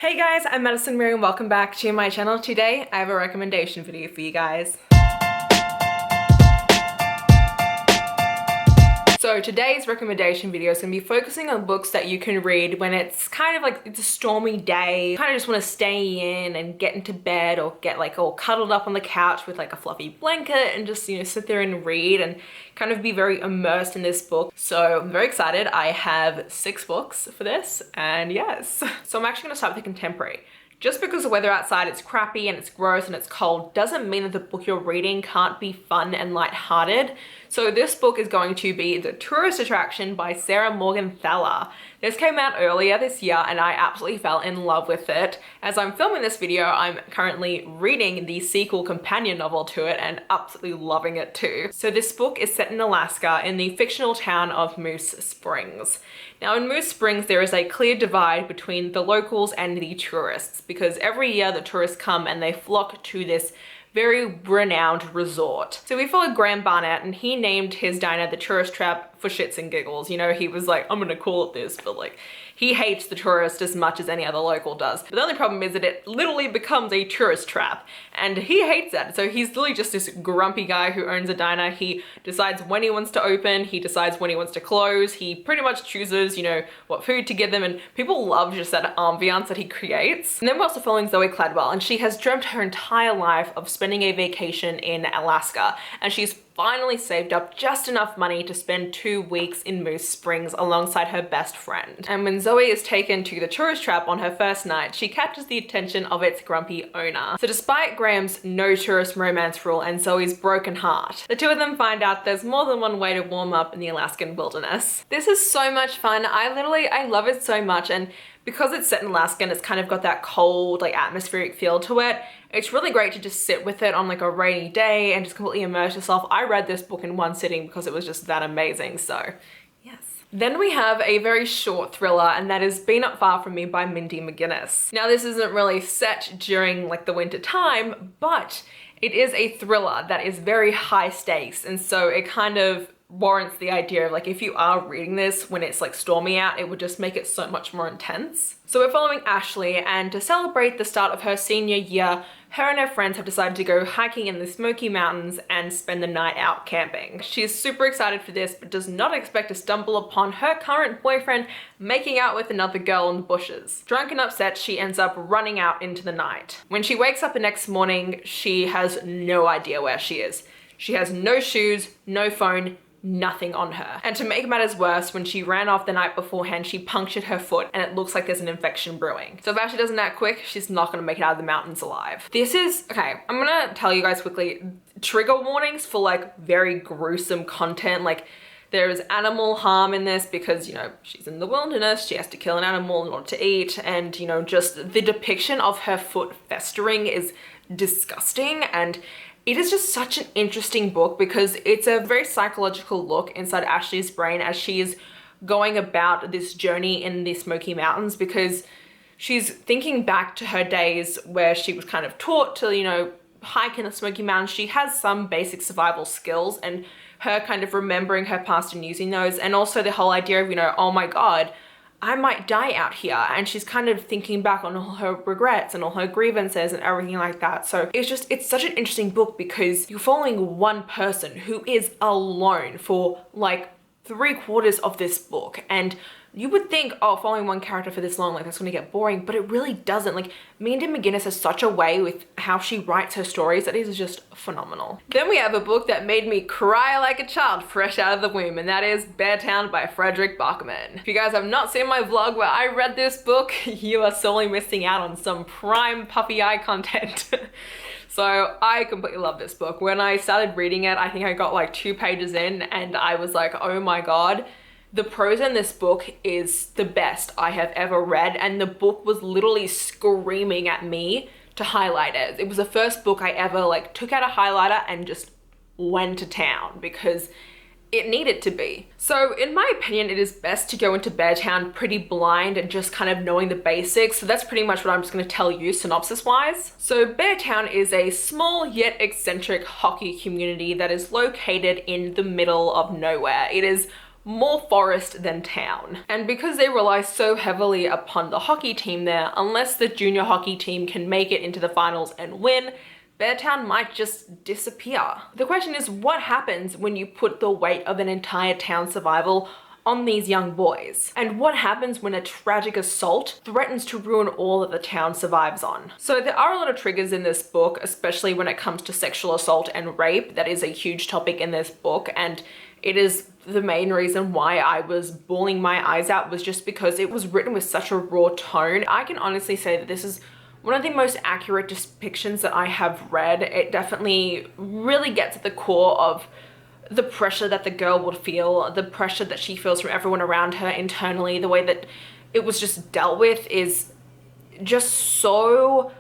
Hey guys, I'm Madison Mary and welcome back to my channel. Today I have a recommendation video for you guys. So today's recommendation video is going to be focusing on books that you can read when it's kind of like it's a stormy day. You kind of just want to stay in and get into bed or get like all cuddled up on the couch with like a fluffy blanket and just, sit there and read and kind of be very immersed in this book. So I'm very excited. I have 6 books for this and yes. So I'm actually going to start with a contemporary. Just because the weather outside is crappy and it's gross and it's cold doesn't mean that the book you're reading can't be fun and lighthearted. So this book is going to be The Tourist Attraction by Sarah Morgan Thaler. This came out earlier this year and I absolutely fell in love with it. As I'm filming this video, I'm currently reading the sequel companion novel to it and absolutely loving it too. So this book is set in Alaska in the fictional town of Moose Springs. Now in Moose Springs, there is a clear divide between the locals and the tourists because every year the tourists come and they flock to this very renowned resort. So we followed Graham Barnett and he named his diner the Tourist Trap for shits and giggles. He was like, I'm gonna call it this, but like, he hates the tourist as much as any other local does. But the only problem is that it literally becomes a tourist trap and he hates that. So he's literally just this grumpy guy who owns a diner. He decides when he wants to open, he decides when he wants to close. He pretty much chooses, what food to give them, and people love just that ambiance that he creates. And then we're also following Zoe Cladwell, and she has dreamt her entire life of spending a vacation in Alaska, and she's finally saved up just enough money to spend 2 weeks in Moose Springs alongside her best friend. And when Zoe is taken to the tourist trap on her first night, she catches the attention of its grumpy owner. So despite Graham's no tourist romance rule and Zoe's broken heart, the two of them find out there's more than one way to warm up in the Alaskan wilderness. This is so much fun. I love it so much, and because it's set in Alaska and it's kind of got that cold, atmospheric feel to it, it's really great to just sit with it on a rainy day and just completely immerse yourself. I read this book in one sitting because it was just that amazing, so yes. Then we have a very short thriller, and that is Be Not Far From Me by Mindy McGinnis. Now this isn't really set during the winter time, but it is a thriller that is very high stakes, and so it kind of warrants the idea of if you are reading this when it's stormy out, it would just make it so much more intense. So we're following Ashley, and to celebrate the start of her senior year, her and her friends have decided to go hiking in the Smoky Mountains and spend the night out camping. She is super excited for this, but does not expect to stumble upon her current boyfriend making out with another girl in the bushes. Drunk and upset, she ends up running out into the night. When she wakes up the next morning, she has no idea where she is. She has no shoes, no phone, nothing on her. And to make matters worse, when she ran off the night beforehand, she punctured her foot and it looks like there's an infection brewing. So if Ashley doesn't act quick, she's not gonna make it out of the mountains alive. This is, okay, I'm gonna tell you guys quickly, trigger warnings for very gruesome content. There's animal harm in this because, she's in the wilderness, she has to kill an animal in order to eat, and, just the depiction of her foot festering is disgusting, and it is just such an interesting book because it's a very psychological look inside Ashley's brain as she is going about this journey in the Smoky Mountains, because she's thinking back to her days where she was kind of taught to, hike in the Smoky Mountains. She has some basic survival skills, and her kind of remembering her past and using those, and also the whole idea of, oh my God, I might die out here, and she's kind of thinking back on all her regrets and all her grievances and everything like that. So it's such an interesting book because you're following one person who is alone for 3/4 of this book, and you would think, oh, following one character for this long, that's gonna get boring, but it really doesn't. Mindy McGinnis has such a way with how she writes her stories that is just phenomenal. Then we have a book that made me cry like a child fresh out of the womb, and that is Beartown by Frederick Bachman. If you guys have not seen my vlog where I read this book, you are sorely missing out on some prime puppy eye content. So I completely love this book. When I started reading it, I think I got 2 pages in and I was like, oh my God, the prose in this book is the best I have ever read, and the book was literally screaming at me to highlight it. It was the first book I ever took out a highlighter and just went to town because it needed to be. So in my opinion, it is best to go into Beartown pretty blind and just kind of knowing the basics. So that's pretty much what I'm just gonna tell you synopsis wise. So Beartown is a small yet eccentric hockey community that is located in the middle of nowhere. It is more forest than town. And because they rely so heavily upon the hockey team there, unless the junior hockey team can make it into the finals and win, Beartown might just disappear. The question is, what happens when you put the weight of an entire town's survival on these young boys? And what happens when a tragic assault threatens to ruin all that the town survives on? So there are a lot of triggers in this book, especially when it comes to sexual assault and rape. That is a huge topic in this book, and it is the main reason why I was bawling my eyes out, was just because it was written with such a raw tone. I can honestly say that this is one of the most accurate depictions that I have read. It definitely really gets at the core of the pressure that the girl would feel, the pressure that she feels from everyone around her internally. The way that it was just dealt with is just so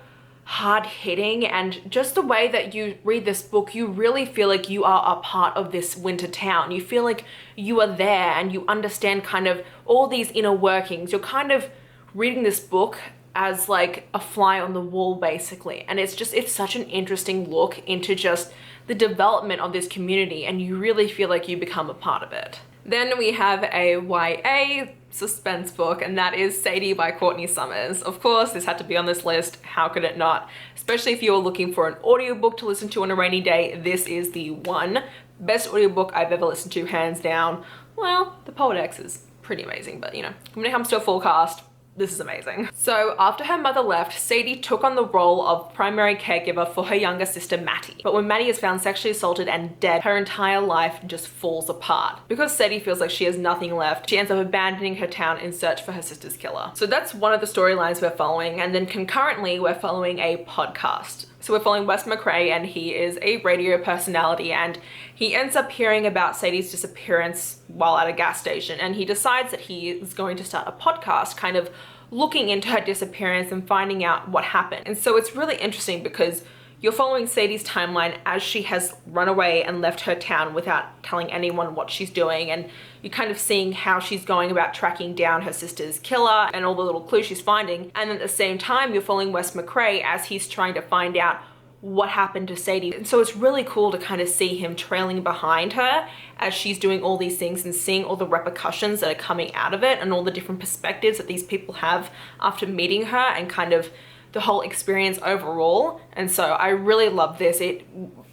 hard-hitting, and just the way that you read this book, you really feel like you are a part of this winter town. You feel like you are there and you understand kind of all these inner workings. You're kind of reading this book as like a fly on the wall, basically. And it's such an interesting look into just the development of this community, and you really feel like you become a part of it. Then we have a YA suspense book, and that is Sadie by Courtney Summers. Of course, this had to be on this list. How could it not? Especially if you're looking for an audiobook to listen to on a rainy day, this is the one. Best audiobook I've ever listened to, hands down. Well, the Poet X is pretty amazing, but you know, when it comes to a full cast, this is amazing. So after her mother left, Sadie took on the role of primary caregiver for her younger sister Mattie. But when Mattie is found sexually assaulted and dead, her entire life just falls apart. Because Sadie feels like she has nothing left, she ends up abandoning her town in search for her sister's killer. So that's one of the storylines we're following, and then concurrently we're following a podcast. So we're following Wes McCrae, and he is a radio personality, and he ends up hearing about Sadie's disappearance while at a gas station, and he decides that he is going to start a podcast kind of looking into her disappearance and finding out what happened. And so it's really interesting because you're following Sadie's timeline as she has run away and left her town without telling anyone what she's doing, and you're kind of seeing how she's going about tracking down her sister's killer and all the little clues she's finding. And then at the same time, you're following Wes McCrae as he's trying to find out what happened to Sadie. And so it's really cool to kind of see him trailing behind her as she's doing all these things and seeing all the repercussions that are coming out of it and all the different perspectives that these people have after meeting her, and kind of the whole experience overall. And so I really love this. It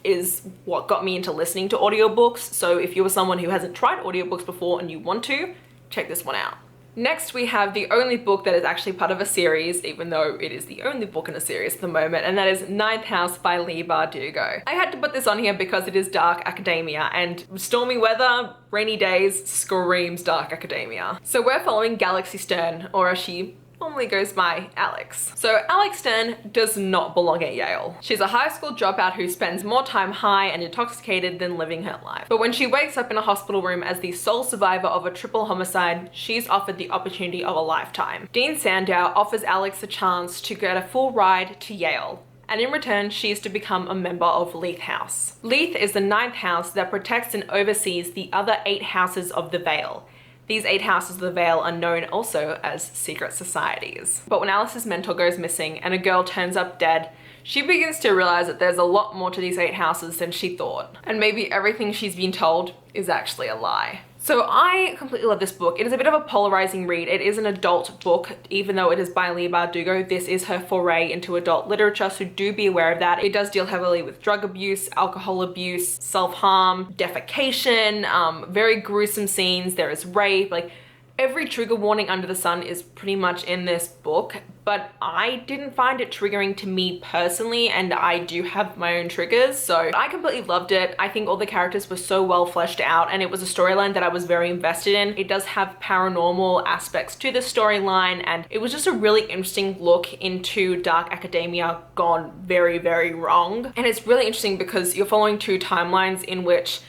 is what got me into listening to audiobooks. So if you were someone who hasn't tried audiobooks before and you want to, check this one out. Next, we have the only book that is actually part of a series, even though it is the only book in a series at the moment, and that is Ninth House by Leigh Bardugo. I had to put this on here because it is dark academia, and stormy weather, rainy days, screams dark academia. So we're following Galaxy Stern, or as she normally goes by, Alex. So Alex Stern does not belong at Yale. She's a high school dropout who spends more time high and intoxicated than living her life. But when she wakes up in a hospital room as the sole survivor of a triple homicide, she's offered the opportunity of a lifetime. Dean Sandow offers Alex a chance to get a full ride to Yale, and in return, she is to become a member of Leith House. Leith is the ninth house that protects and oversees the other 8 houses of the Vale. These 8 houses of the Vale are known also as secret societies. But when Alice's mentor goes missing and a girl turns up dead, she begins to realize that there's a lot more to these 8 houses than she thought. And maybe everything she's been told is actually a lie. So I completely love this book. It is a bit of a polarizing read. It is an adult book, even though it is by Leigh Bardugo. This is her foray into adult literature, so do be aware of that. It does deal heavily with drug abuse, alcohol abuse, self-harm, defecation, very gruesome scenes. There is rape, like every trigger warning under the sun is pretty much in this book, but I didn't find it triggering to me personally, and I do have my own triggers, so I completely loved it. I think all the characters were so well fleshed out, and it was a storyline that I was very invested in. It does have paranormal aspects to the storyline, and it was just a really interesting look into dark academia gone very, very wrong. And it's really interesting because you're following 2 timelines in which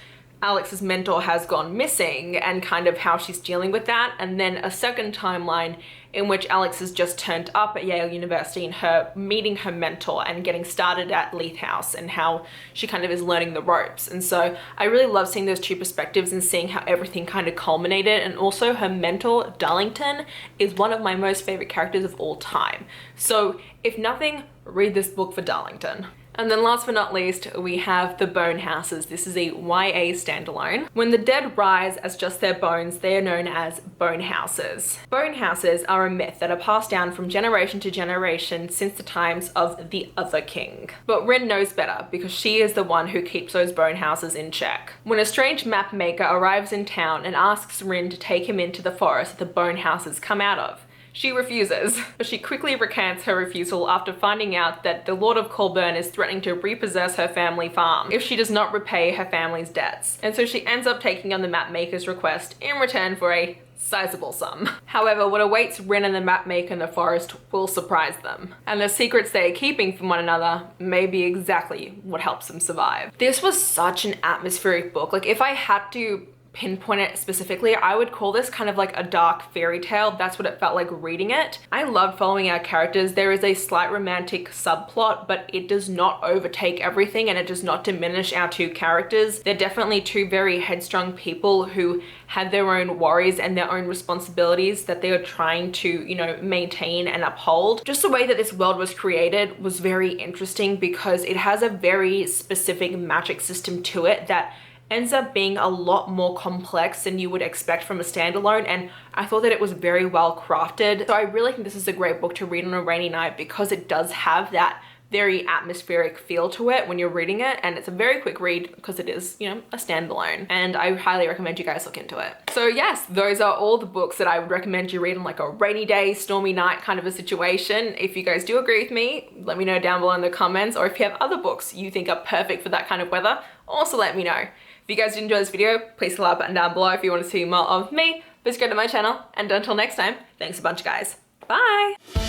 Alex's mentor has gone missing and kind of how she's dealing with that, and then a second timeline in which Alex has just turned up at Yale University and her meeting her mentor and getting started at Leith House and how she kind of is learning the ropes. And so I really love seeing those 2 perspectives and seeing how everything kind of culminated. And also her mentor, Darlington, is one of my most favorite characters of all time. So if nothing, read this book for Darlington. And then last but not least, we have the bone houses. This is a YA standalone. When the dead rise as just their bones, they are known as bone houses. Bone houses are a myth that are passed down from generation to generation since the times of the other king. But Rin knows better because she is the one who keeps those bone houses in check. When a strange map maker arrives in town and asks Rin to take him into the forest that the bone houses come out of, she refuses, but she quickly recants her refusal after finding out that the Lord of Colburn is threatening to repossess her family farm if she does not repay her family's debts. And so she ends up taking on the mapmaker's request in return for a sizable sum. However, what awaits Rin and the mapmaker in the forest will surprise them, and the secrets they are keeping from one another may be exactly what helps them survive. This was such an atmospheric book. Like, if I had to pinpoint it specifically, I would call this kind of like a dark fairy tale. That's what it felt like reading it. I loved following our characters. There is a slight romantic subplot, but it does not overtake everything and it does not diminish our two characters. They're definitely two very headstrong people who had their own worries and their own responsibilities that they are trying to, you know, maintain and uphold. Just the way that this world was created was very interesting because it has a very specific magic system to it that ends up being a lot more complex than you would expect from a standalone, and I thought that it was very well crafted. So I really think this is a great book to read on a rainy night because it does have that very atmospheric feel to it when you're reading it, and it's a very quick read because it is, you know, a standalone, and I highly recommend you guys look into it. So yes, those are all the books that I would recommend you read on like a rainy day, stormy night kind of a situation. If you guys do agree with me, let me know down below in the comments, or if you have other books you think are perfect for that kind of weather, also let me know. If you guys did enjoy this video, please hit the like button down below. If you want to see more of me, please go to my channel, and until next time, thanks a bunch guys. Bye!